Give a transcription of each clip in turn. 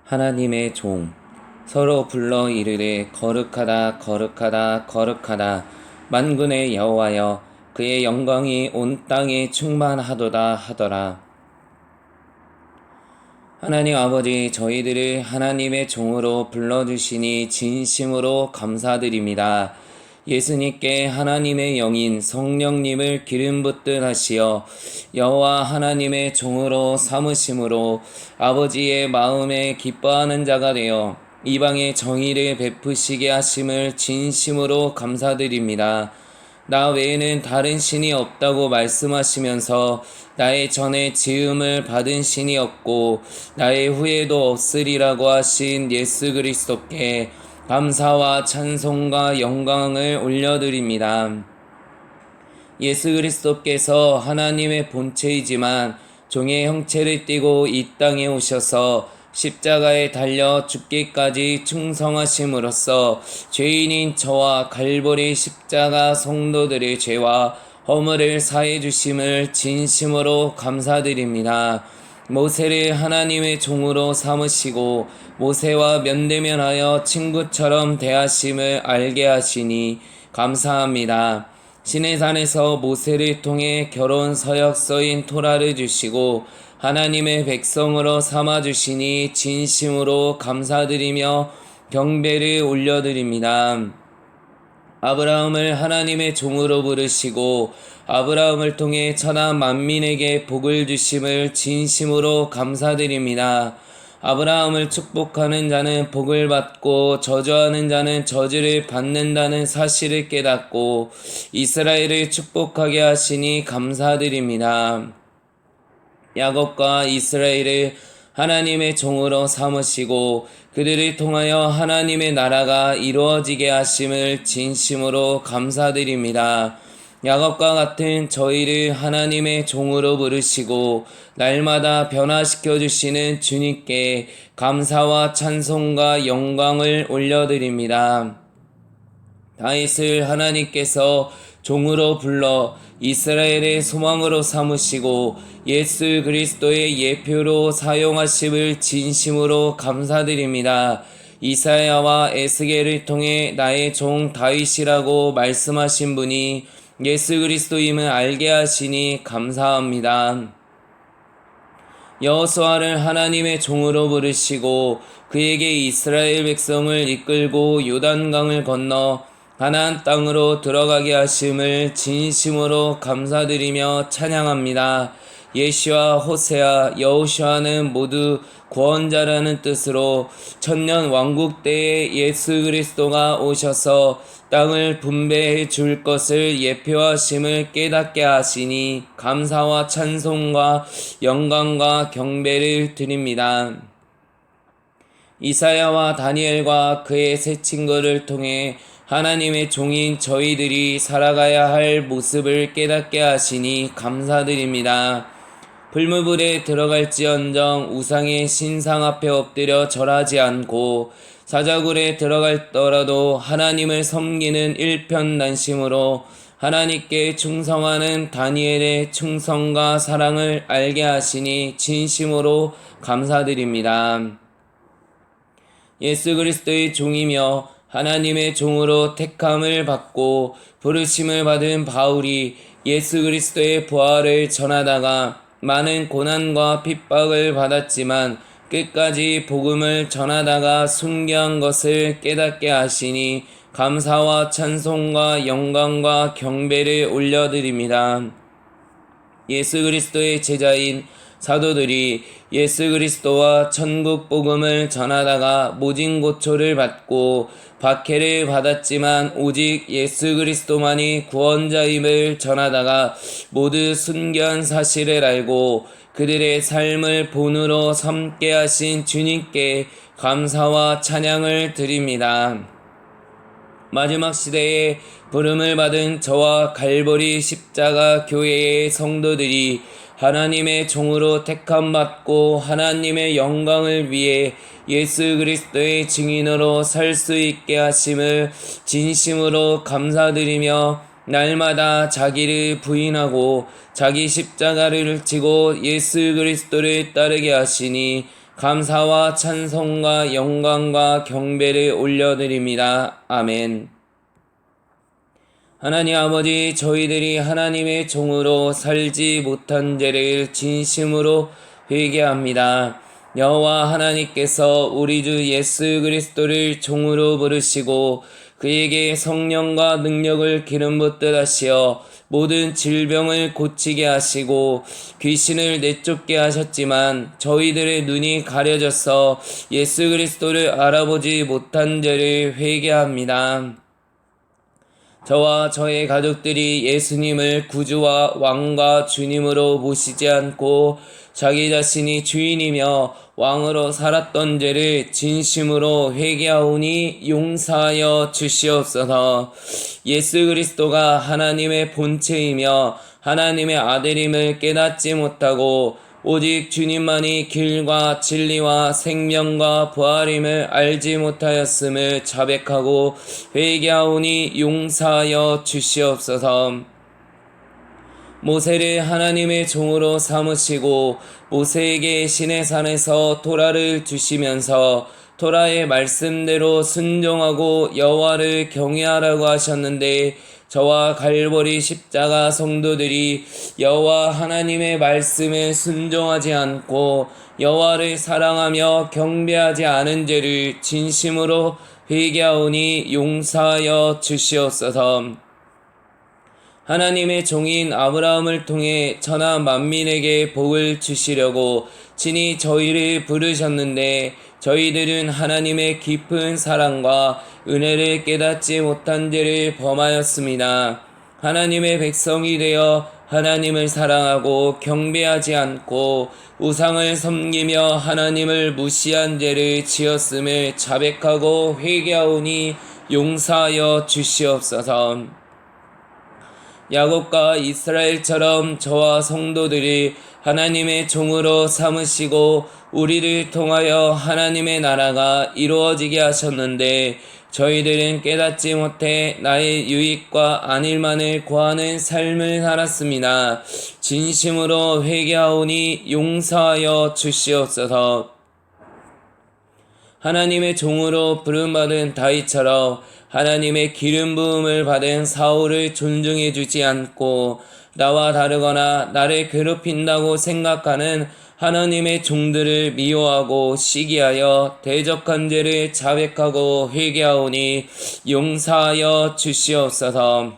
하나님의 종 서로 불러 이르되 거룩하다 거룩하다 거룩하다 만군의 여호와여 그의 영광이 온 땅에 충만하도다 하더라. 하나님 아버지, 저희들을 하나님의 종으로 불러주시니 진심으로 감사드립니다. 예수님께 하나님의 영인 성령님을 기름 붓듯 하시어 여호와 하나님의 종으로 삼으심으로 아버지의 마음에 기뻐하는 자가 되어 이방의 정의를 베푸시게 하심을 진심으로 감사드립니다. 나 외에는 다른 신이 없다고 말씀하시면서 나의 전에 지음을 받은 신이 없고 나의 후에도 없으리라고 하신 예수 그리스도께 감사와 찬송과 영광을 올려드립니다. 예수 그리스도께서 하나님의 본체이지만 종의 형체를 띠고 이 땅에 오셔서 십자가에 달려 죽기까지 충성하심으로써 죄인인 저와 갈보리 십자가 성도들의 죄와 허물을 사해 주심을 진심으로 감사드립니다. 모세를 하나님의 종으로 삼으시고 모세와 면대면하여 친구처럼 대하심을 알게 하시니 감사합니다. 시내산에서 모세를 통해 결혼 서약서인 토라를 주시고 하나님의 백성으로 삼아주시니 진심으로 감사드리며 경배를 올려드립니다. 아브라함을 하나님의 종으로 부르시고 아브라함을 통해 천하 만민에게 복을 주심을 진심으로 감사드립니다. 아브라함을 축복하는 자는 복을 받고 저주하는 자는 저주를 받는다는 사실을 깨닫고 이스라엘을 축복하게 하시니 감사드립니다. 야곱과 이스라엘을 하나님의 종으로 삼으시고 그들을 통하여 하나님의 나라가 이루어지게 하심을 진심으로 감사드립니다. 야곱과 같은 저희를 하나님의 종으로 부르시고 날마다 변화시켜 주시는 주님께 감사와 찬송과 영광을 올려드립니다. 다윗을 하나님께서 종으로 불러 이스라엘의 소망으로 삼으시고 예수 그리스도의 예표로 사용하심을 진심으로 감사드립니다. 이사야와 에스겔을 통해 나의 종 다윗이라고 말씀하신 분이 예수 그리스도임을 알게 하시니 감사합니다. 여호수아를 하나님의 종으로 부르시고 그에게 이스라엘 백성을 이끌고 요단강을 건너 가나안 땅으로 들어가게 하심을 진심으로 감사드리며 찬양합니다. 예시와 호세아, 여호수아는 모두 구원자라는 뜻으로 천년 왕국 때에 예수 그리스도가 오셔서 땅을 분배해 줄 것을 예표하심을 깨닫게 하시니 감사와 찬송과 영광과 경배를 드립니다. 이사야와 다니엘과 그의 세 친구를 통해 하나님의 종인 저희들이 살아가야 할 모습을 깨닫게 하시니 감사드립니다. 불무불에 들어갈지언정 우상의 신상 앞에 엎드려 절하지 않고 사자굴에 들어갈더라도 하나님을 섬기는 일편단심으로 하나님께 충성하는 다니엘의 충성과 사랑을 알게 하시니 진심으로 감사드립니다. 예수 그리스도의 종이며 하나님의 종으로 택함을 받고 부르심을 받은 바울이 예수 그리스도의 부활을 전하다가 많은 고난과 핍박을 받았지만 끝까지 복음을 전하다가 순교한 것을 깨닫게 하시니 감사와 찬송과 영광과 경배를 올려드립니다. 예수 그리스도의 제자인 사도들이 예수 그리스도와 천국 복음을 전하다가 모진 고초를 받고 박해를 받았지만 오직 예수 그리스도만이 구원자임을 전하다가 모두 순교한 사실을 알고 그들의 삶을 본으로 삼게 하신 주님께 감사와 찬양을 드립니다. 마지막 시대에 부름을 받은 저와 갈보리 십자가 교회의 성도들이 하나님의 종으로 택함받고 하나님의 영광을 위해 예수 그리스도의 증인으로 살 수 있게 하심을 진심으로 감사드리며 날마다 자기를 부인하고 자기 십자가를 지고 예수 그리스도를 따르게 하시니 감사와 찬송과 영광과 경배를 올려드립니다. 아멘. 하나님 아버지, 저희들이 하나님의 종으로 살지 못한 죄를 진심으로 회개합니다. 여호와 하나님께서 우리 주 예수 그리스도를 종으로 부르시고 그에게 성령과 능력을 기름 붓듯 하시어 모든 질병을 고치게 하시고 귀신을 내쫓게 하셨지만 저희들의 눈이 가려져서 예수 그리스도를 알아보지 못한 죄를 회개합니다. 저와 저의 가족들이 예수님을 구주와 왕과 주님으로 모시지 않고 자기 자신이 주인이며 왕으로 살았던 죄를 진심으로 회개하오니 용서하여 주시옵소서. 예수 그리스도가 하나님의 본체이며 하나님의 아들임을 깨닫지 못하고 오직 주님만이 길과 진리와 생명과 부활임을 알지 못하였음을 자백하고 회개하오니 용서하여 주시옵소서. 모세를 하나님의 종으로 삼으시고 모세에게 시내산에서 토라를 주시면서 토라의 말씀대로 순종하고 여호와를 경외하라고 하셨는데 저와 갈보리 십자가 성도들이 여호와 하나님의 말씀에 순종하지 않고 여호와를 사랑하며 경배하지 않은 죄를 진심으로 회개하오니 용서하여 주시옵소서. 하나님의 종인 아브라함을 통해 천하 만민에게 복을 주시려고 친히 저희를 부르셨는데 저희들은 하나님의 깊은 사랑과 은혜를 깨닫지 못한 죄를 범하였습니다. 하나님의 백성이 되어 하나님을 사랑하고 경배하지 않고 우상을 섬기며 하나님을 무시한 죄를 지었음을 자백하고 회개하오니 용서하여 주시옵소서. 야곱과 이스라엘처럼 저와 성도들이 하나님의 종으로 삼으시고 우리를 통하여 하나님의 나라가 이루어지게 하셨는데 저희들은 깨닫지 못해 나의 유익과 안일만을 구하는 삶을 살았습니다. 진심으로 회개하오니 용서하여 주시옵소서. 하나님의 종으로 부름받은 다윗처럼 하나님의 기름 부음을 받은 사울을 존중해 주지 않고 나와 다르거나 나를 괴롭힌다고 생각하는 하나님의 종들을 미워하고 시기하여 대적한 죄를 자백하고 회개하오니 용서하여 주시옵소서.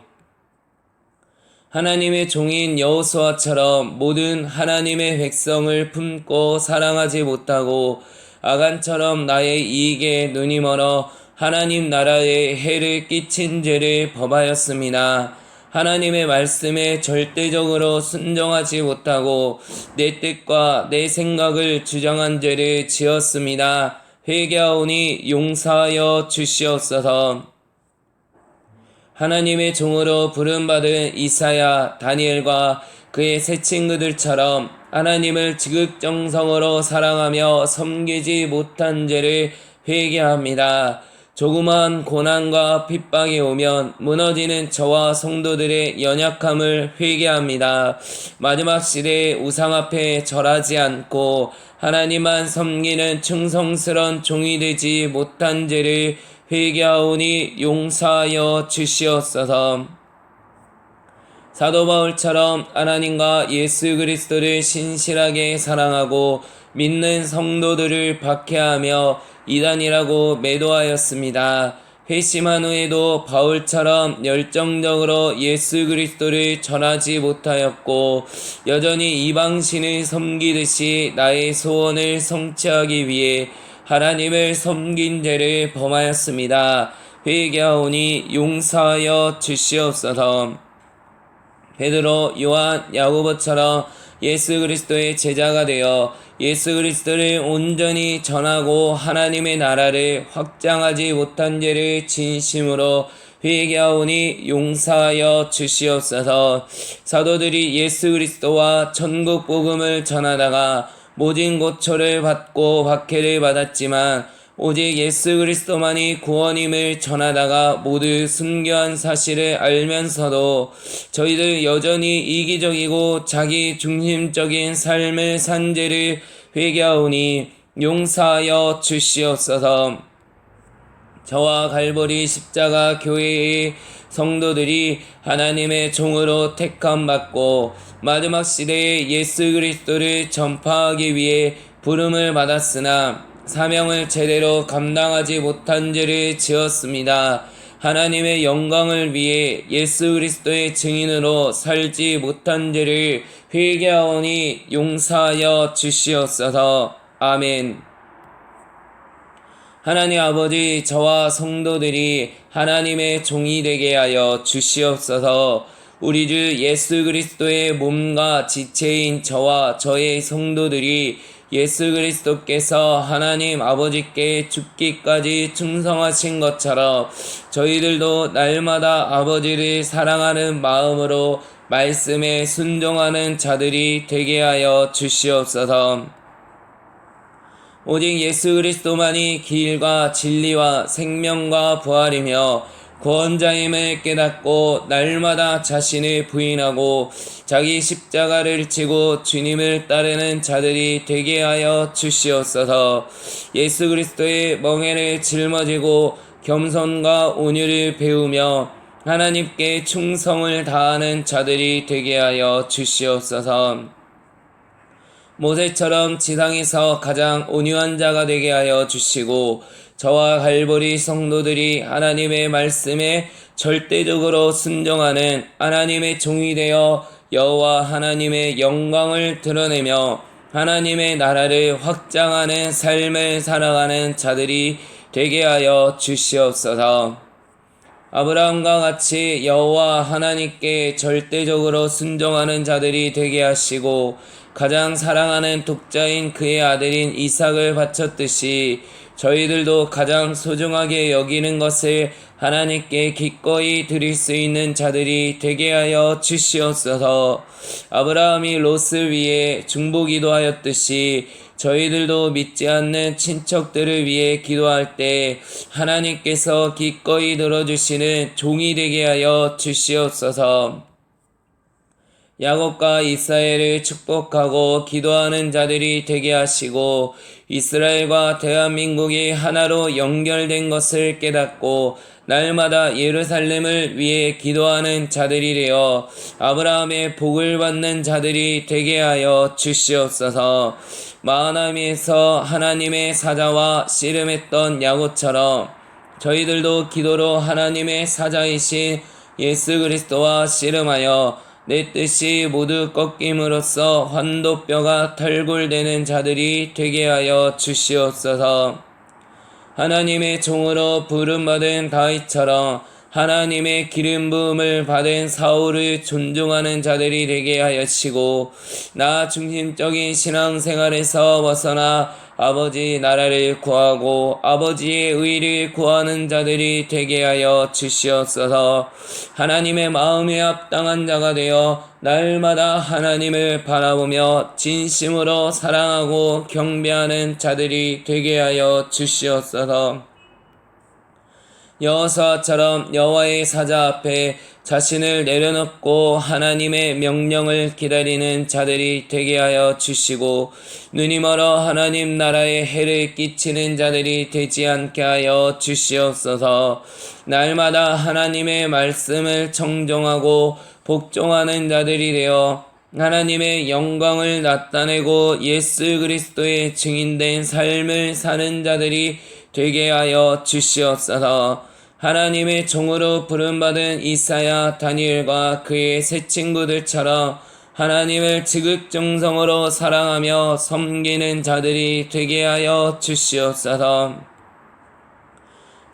하나님의 종인 여호수아처럼 모든 하나님의 백성을 품고 사랑하지 못하고 아간처럼 나의 이익에 눈이 멀어 하나님 나라에 해를 끼친 죄를 범하였습니다. 하나님의 말씀에 절대적으로 순종하지 못하고 내 뜻과 내 생각을 주장한 죄를 지었습니다. 회개하오니 용서하여 주시옵소서. 하나님의 종으로 부름받은 이사야, 다니엘과 그의 세 친구들처럼 하나님을 지극정성으로 사랑하며 섬기지 못한 죄를 회개합니다. 조그만 고난과 핍박이 오면 무너지는 저와 성도들의 연약함을 회개합니다. 마지막 시대의 우상 앞에 절하지 않고 하나님만 섬기는 충성스런 종이 되지 못한 죄를 회개하오니 용서하여 주시옵소서. 사도 바울처럼 하나님과 예수 그리스도를 신실하게 사랑하고 믿는 성도들을 박해하며 이단이라고 매도하였습니다. 회심한 후에도 바울처럼 열정적으로 예수 그리스도를 전하지 못하였고 여전히 이방신을 섬기듯이 나의 소원을 성취하기 위해 하나님을 섬긴 죄를 범하였습니다. 회개하오니 용서하여 주시옵소서. 베드로, 요한, 야고보처럼 예수 그리스도의 제자가 되어 예수 그리스도를 온전히 전하고 하나님의 나라를 확장하지 못한 죄를 진심으로 회개하오니 용서하여 주시옵소서. 사도들이 예수 그리스도와 천국 복음을 전하다가 모진 고초를 받고 박해를 받았지만 오직 예수 그리스도만이 구원임을 전하다가 모두 순교한 사실을 알면서도 저희들 여전히 이기적이고 자기 중심적인 삶을 산 죄를 회개하오니 용서하여 주시옵소서. 저와 갈보리 십자가 교회의 성도들이 하나님의 종으로 택함받고 마지막 시대에 예수 그리스도를 전파하기 위해 부름을 받았으나 사명을 제대로 감당하지 못한 죄를 지었습니다. 하나님의 영광을 위해 예수 그리스도의 증인으로 살지 못한 죄를 회개하오니 용서하여 주시옵소서. 아멘. 하나님 아버지, 저와 성도들이 하나님의 종이 되게 하여 주시옵소서. 우리 주 예수 그리스도의 몸과 지체인 저와 저의 성도들이 예수 그리스도께서 하나님 아버지께 죽기까지 충성하신 것처럼 저희들도 날마다 아버지를 사랑하는 마음으로 말씀에 순종하는 자들이 되게 하여 주시옵소서. 오직 예수 그리스도만이 길과 진리와 생명과 부활이며 구원자임을 깨닫고 날마다 자신을 부인하고 자기 십자가를 지고 주님을 따르는 자들이 되게 하여 주시옵소서. 예수 그리스도의 멍에를 짊어지고 겸손과 온유를 배우며 하나님께 충성을 다하는 자들이 되게 하여 주시옵소서. 모세처럼 지상에서 가장 온유한 자가 되게 하여 주시고 저와 갈보리 성도들이 하나님의 말씀에 절대적으로 순종하는 하나님의 종이 되어 여호와 하나님의 영광을 드러내며 하나님의 나라를 확장하는 삶을 살아가는 자들이 되게 하여 주시옵소서. 아브라함과 같이 여호와 하나님께 절대적으로 순종하는 자들이 되게 하시고 가장 사랑하는 독자인 그의 아들인 이삭을 바쳤듯이 저희들도 가장 소중하게 여기는 것을 하나님께 기꺼이 드릴 수 있는 자들이 되게 하여 주시옵소서. 아브라함이 롯을 위해 중보기도하였듯이 저희들도 믿지 않는 친척들을 위해 기도할 때 하나님께서 기꺼이 들어주시는 종이 되게 하여 주시옵소서. 야곱과 이스라엘을 축복하고 기도하는 자들이 되게 하시고 이스라엘과 대한민국이 하나로 연결된 것을 깨닫고 날마다 예루살렘을 위해 기도하는 자들이 되어 아브라함의 복을 받는 자들이 되게 하여 주시옵소서. 마하나임에서 하나님의 사자와 씨름했던 야곱처럼 저희들도 기도로 하나님의 사자이신 예수 그리스도와 씨름하여 내 뜻이 모두 꺾임으로써 환도뼈가 탈골되는 자들이 되게 하여 주시옵소서. 하나님의 종으로 부름받은 다윗처럼 하나님의 기름 부음을 받은 사울을 존중하는 자들이 되게 하시고 나 중심적인 신앙생활에서 벗어나 아버지 나라를 구하고 아버지의 의를 구하는 자들이 되게 하여 주시옵소서. 하나님의 마음에 합당한 자가 되어 날마다 하나님을 바라보며 진심으로 사랑하고 경배하는 자들이 되게 하여 주시옵소서. 여호수아처럼 여호와의 사자 앞에 자신을 내려놓고 하나님의 명령을 기다리는 자들이 되게 하여 주시고 눈이 멀어 하나님 나라에 해를 끼치는 자들이 되지 않게 하여 주시옵소서. 날마다 하나님의 말씀을 청종하고 복종하는 자들이 되어 하나님의 영광을 나타내고 예수 그리스도의 증인된 삶을 사는 자들이 되게 하여 주시옵소서. 하나님의 종으로 부름받은 이사야, 다니엘과 그의 세 친구들처럼 하나님을 지극정성으로 사랑하며 섬기는 자들이 되게 하여 주시옵소서.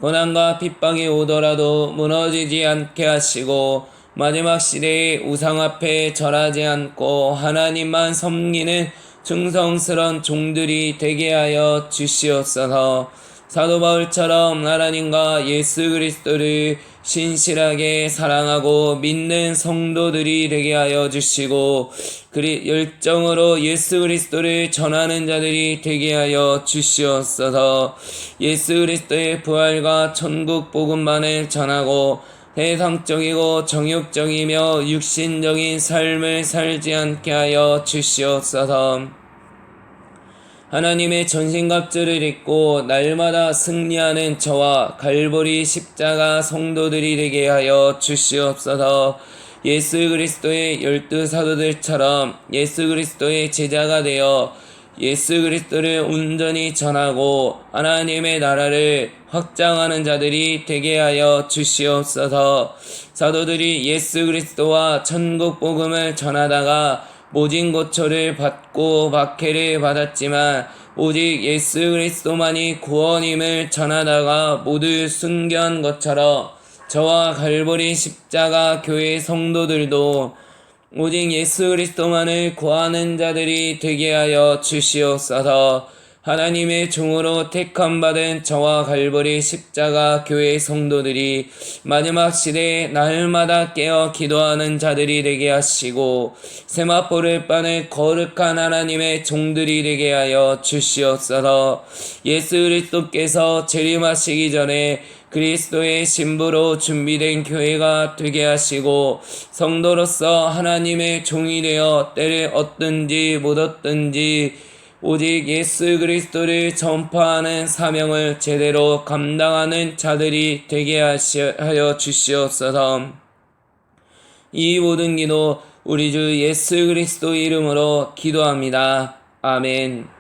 고난과 핍박이 오더라도 무너지지 않게 하시고 마지막 시대의 우상 앞에 절하지 않고 하나님만 섬기는 충성스러운 종들이 되게 하여 주시옵소서. 사도 바울처럼 하나님과 예수 그리스도를 신실하게 사랑하고 믿는 성도들이 되게 하여 주시고 열정으로 예수 그리스도를 전하는 자들이 되게 하여 주시옵소서. 예수 그리스도의 부활과 천국 복음만을 전하고 세상적이고 정욕적이며 육신적인 삶을 살지 않게 하여 주시옵소서. 하나님의 전신갑주를 입고 날마다 승리하는 저와 갈보리 십자가 성도들이 되게 하여 주시옵소서. 예수 그리스도의 12사도들처럼 예수 그리스도의 제자가 되어 예수 그리스도를 온전히 전하고 하나님의 나라를 확장하는 자들이 되게 하여 주시옵소서. 사도들이 예수 그리스도와 천국 복음을 전하다가 모진 고초를 받고 박해를 받았지만 오직 예수 그리스도만이 구원임을 전하다가 모두 순교한 것처럼 저와 갈보리 십자가 교회 성도들도 오직 예수 그리스도만을 구하는 자들이 되게 하여 주시옵소서. 하나님의 종으로 택함받은 저와 갈보리 십자가 교회 성도들이 마지막 시대에 날마다 깨어 기도하는 자들이 되게 하시고 세마포를 빠는 거룩한 하나님의 종들이 되게 하여 주시옵소서. 예수 그리스도께서 재림하시기 전에 그리스도의 신부로 준비된 교회가 되게 하시고 성도로서 하나님의 종이 되어 때를 얻든지 못 얻든지 오직 예수 그리스도를 전파하는 사명을 제대로 감당하는 자들이 되게 하여 주시옵소서. 이 모든 기도 우리 주 예수 그리스도 이름으로 기도합니다. 아멘.